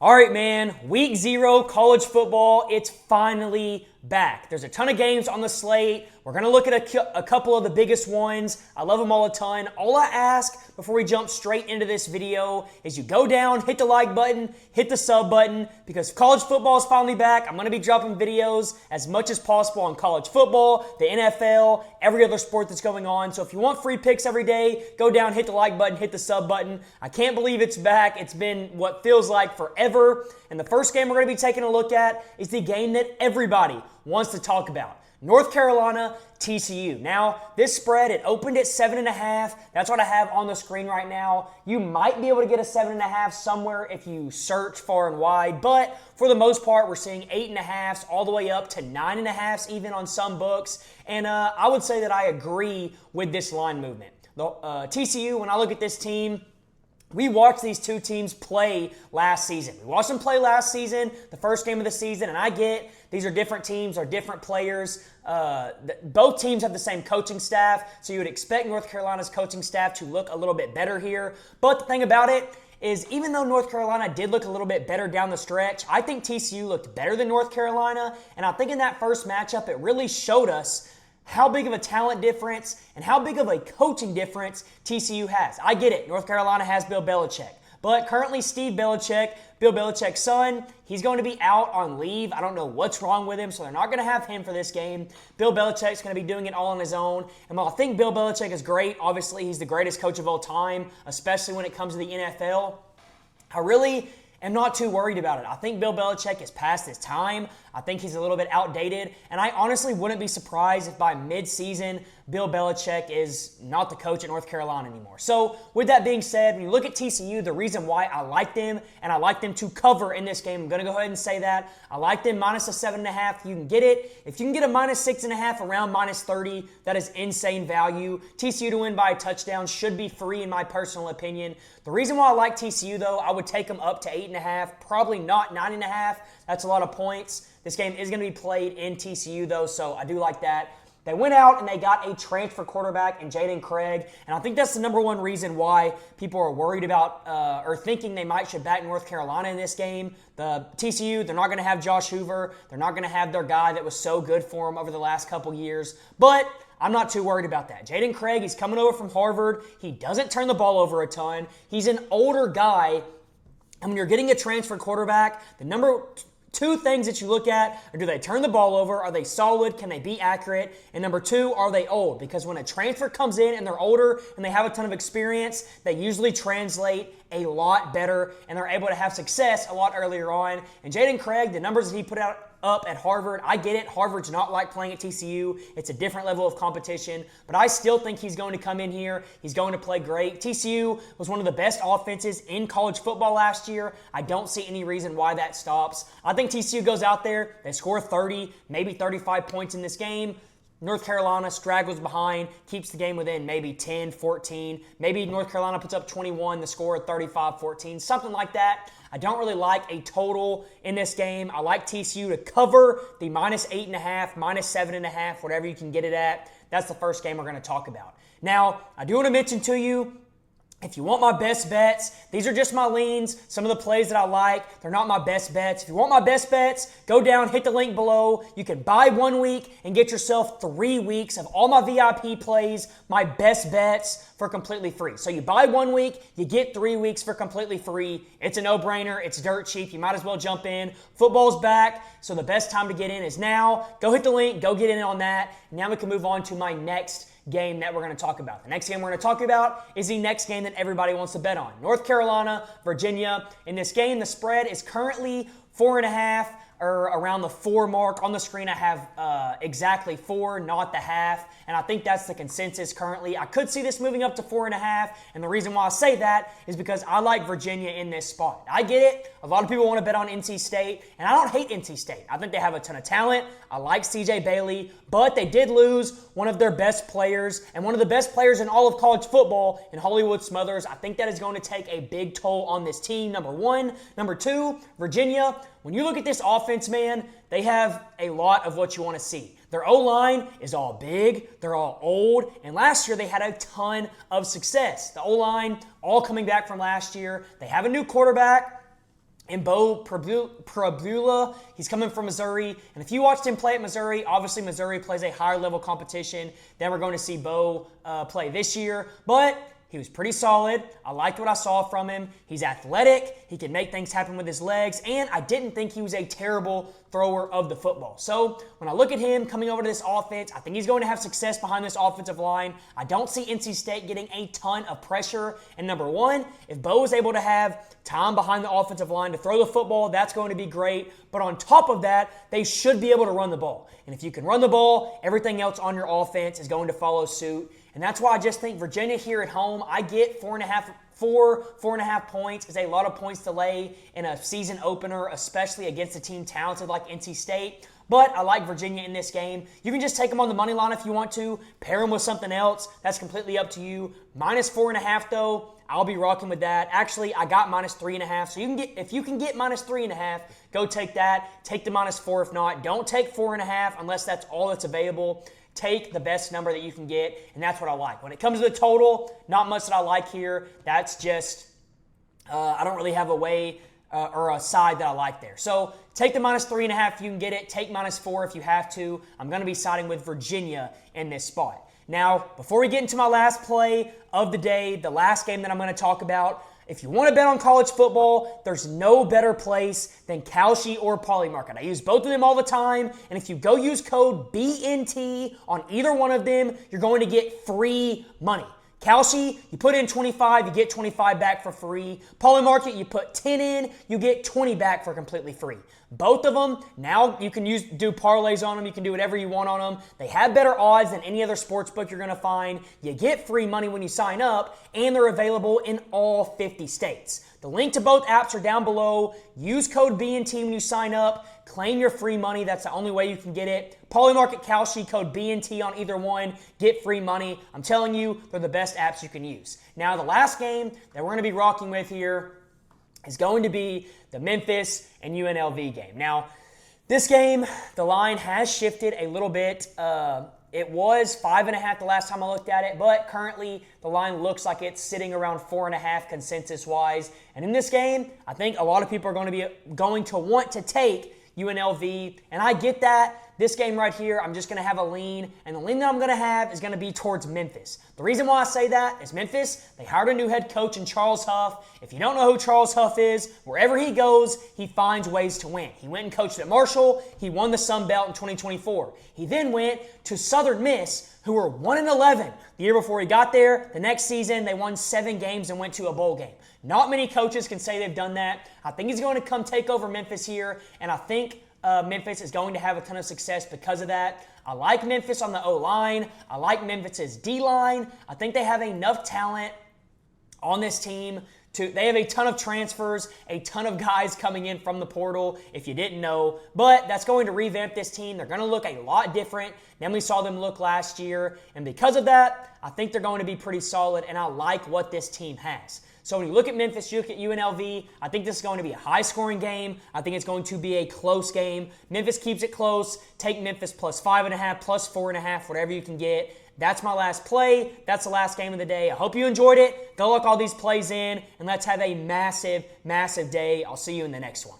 All right, man, week 0 college football, it's finally back. There's a ton of games on the slate. We're going to look at a couple of the biggest ones. I love them all a ton. All I ask before we jump straight into this video is you go down, hit the like button, hit the sub button, because college football is finally back. I'm going to be dropping videos as much as possible on college football, the NFL, every other sport that's going on. So if you want free picks every day, go down, hit the like button, hit the sub button. I can't believe it's back. It's been what feels like forever. And the first game we're going to be taking a look at is the game that everybody wants to talk about. North Carolina, TCU. Now, this spread, it opened at 7.5. That's what I have on the screen right now. You might be able to get a 7.5 somewhere if you search far and wide, but for the most part, we're seeing 8.5s all the way up to 9.5s even on some books. And I would say that I agree with this line movement. TCU, when I look at this team, we watched these two teams play last season. We watched them play last season, the first game of the season, and I get these are different teams, are different players. Both teams have the same coaching staff, so you would expect North Carolina's coaching staff to look a little bit better here. But the thing about it is, even though North Carolina did look a little bit better down the stretch, I think TCU looked better than North Carolina, and I think in that first matchup, it really showed us how big of a talent difference and how big of a coaching difference TCU has. I get it. North Carolina has Bill Belichick. But currently Steve Belichick, Bill Belichick's son, he's going to be out on leave. I don't know what's wrong with him, so they're not going to have him for this game. Bill Belichick's going to be doing it all on his own. And while I think Bill Belichick is great, obviously he's the greatest coach of all time, especially when it comes to the NFL, I really am not too worried about it. I think Bill Belichick is past his time. I think he's a little bit outdated, and I honestly wouldn't be surprised if by mid-season, Bill Belichick is not the coach at North Carolina anymore. So with that being said, when you look at TCU, the reason why I like them, and I like them to cover in this game, I'm going to go ahead and say that. I like them minus a 7.5. You can get it. If you can get a minus 6.5 around minus 30, that is insane value. TCU to win by a touchdown should be free in my personal opinion. The reason why I like TCU, though, I would take them up to 8.5, probably not 9.5. That's a lot of points. This game is going to be played in TCU, though, so I do like that. They went out and they got a transfer quarterback in Jaden Craig, and I think that's the number one reason why people are worried about or thinking they should back North Carolina in this game. The TCU, they're not going to have Josh Hoover. They're not going to have their guy that was so good for them over the last couple years, but I'm not too worried about that. Jaden Craig, he's coming over from Harvard. He doesn't turn the ball over a ton. He's an older guy, and when you're getting a transfer quarterback, the number two things that you look at are, do they turn the ball over? Are they solid? Can they be accurate? And number two, are they old? Because when a transfer comes in and they're older and they have a ton of experience, they usually translate a lot better and they're able to have success a lot earlier on. And Jaden Craig, the numbers that he put out up at Harvard, I get it. Harvard's not like playing at TCU. It's a different level of competition, but I still think he's going to come in here. He's going to play great. TCU was one of the best offenses in college football last year. I don't see any reason why that stops. I think TCU goes out there, they score 30, maybe 35 points in this game. North Carolina straggles behind, keeps the game within maybe 10, 14. Maybe North Carolina puts up 21, the score 35-14, something like that. I don't really like a total in this game. I like TCU to cover the minus 8.5, minus 7.5, whatever you can get it at. That's the first game we're going to talk about. Now, I do want to mention to you, if you want my best bets, these are just my leans, some of the plays that I like. They're not my best bets. If you want my best bets, go down, hit the link below. You can buy 1 week and get yourself 3 weeks of all my VIP plays, my best bets for completely free. So you buy 1 week, you get 3 weeks for completely free. It's a no-brainer. It's dirt cheap. You might as well jump in. Football's back, so the best time to get in is now. Go hit the link. Go get in on that. Now we can move on to my next game that we're going to talk about. The next game we're going to talk about is the next game that everybody wants to bet on. North Carolina, Virginia. In this game, the spread is currently 4.5 or around the 4 mark. On the screen, I have exactly 4, not the half. And I think that's the consensus currently. I could see this moving up to 4.5. And the reason why I say that is because I like Virginia in this spot. I get it. A lot of people want to bet on NC State. And I don't hate NC State. I think they have a ton of talent. I like CJ Bailey. But they did lose one of their best players and one of the best players in all of college football in Hollywood Smothers. I think that is going to take a big toll on this team, number one. Number two, Virginia. When you look at this offense, man, they have a lot of what you want to see. Their O-line is all big, they're all old, and last year they had a ton of success. The O-line all coming back from last year. They have a new quarterback and Bo Prabula. He's coming from Missouri. And if you watched him play at Missouri, obviously Missouri plays a higher level competition than we're going to see Bo play this year. But he was pretty solid. I liked what I saw from him. He's athletic. He can make things happen with his legs. And I didn't think he was a terrible thrower of the football. So when I look at him coming over to this offense, I think he's going to have success behind this offensive line. I don't see NC State getting a ton of pressure. And number one, if Bo is able to have time behind the offensive line to throw the football, that's going to be great. But on top of that, they should be able to run the ball. And if you can run the ball, everything else on your offense is going to follow suit. And that's why I just think Virginia here at home, I get 4.5 points is a lot of points to lay in a season opener, especially against a team talented like NC State. But I like Virginia in this game. You can just take them on the money line if you want to. Pair them with something else. That's completely up to you. -4.5 though, I'll be rocking with that. Actually, I got -3.5. So if you can get -3.5, go take that. Take the -4 if not. Don't take 4.5 unless that's all that's available. Take the best number that you can get, and that's what I like. When it comes to the total, not much that I like here. That's just, I don't really have a way or a side that I like there. So take the -3.5 if you can get it. Take -4 if you have to. I'm going to be siding with Virginia in this spot. Now, before we get into my last play of the day, the last game that I'm going to talk about, if you want to bet on college football, there's no better place than Kalshi or Polymarket. I use both of them all the time, and if you go use code BNT on either one of them, you're going to get free money. Kalshi, you put in 25, you get 25 back for free. Polymarket, you put 10 in, you get 20 back for completely free. Both of them, now you can do parlays on them. You can do whatever you want on them. They have better odds than any other sports book you're going to find. You get free money when you sign up, and they're available in all 50 states. The link to both apps are down below. Use code BNT when you sign up. Claim your free money. That's the only way you can get it. Polymarket, Kalshi, code BNT on either one. Get free money. I'm telling you, they're the best apps you can use. Now, the last game that we're going to be rocking with here is going to be the Memphis and UNLV game. Now, this game, the line has shifted a little bit. It was 5.5 the last time I looked at it, but currently the line looks like it's sitting around 4.5 consensus-wise. And in this game, I think a lot of people are going to want to take UNLV, and I get that. This game right here, I'm just going to have a lean, and the lean that I'm going to have is going to be towards Memphis. The reason why I say that is Memphis, they hired a new head coach in Charles Huff. If you don't know who Charles Huff is, wherever he goes, he finds ways to win. He went and coached at Marshall. He won the Sun Belt in 2024. He then went to Southern Miss, who were 1-11 the year before he got there. The next season, they won 7 games and went to a bowl game. Not many coaches can say they've done that. I think he's going to come take over Memphis here, and I think Memphis is going to have a ton of success because of that. I like Memphis on the O-line. I like Memphis's D-line. I think they have enough talent on this team. They have a ton of transfers, a ton of guys coming in from the portal, if you didn't know. But that's going to revamp this team. They're going to look a lot different than we saw them look last year. And because of that, I think they're going to be pretty solid, and I like what this team has. So when you look at Memphis, you look at UNLV, I think this is going to be a high-scoring game. I think it's going to be a close game. Memphis keeps it close. Take Memphis plus 5.5, plus 4.5, whatever you can get. That's my last play. That's the last game of the day. I hope you enjoyed it. Go lock all these plays in, and let's have a massive, massive day. I'll see you in the next one.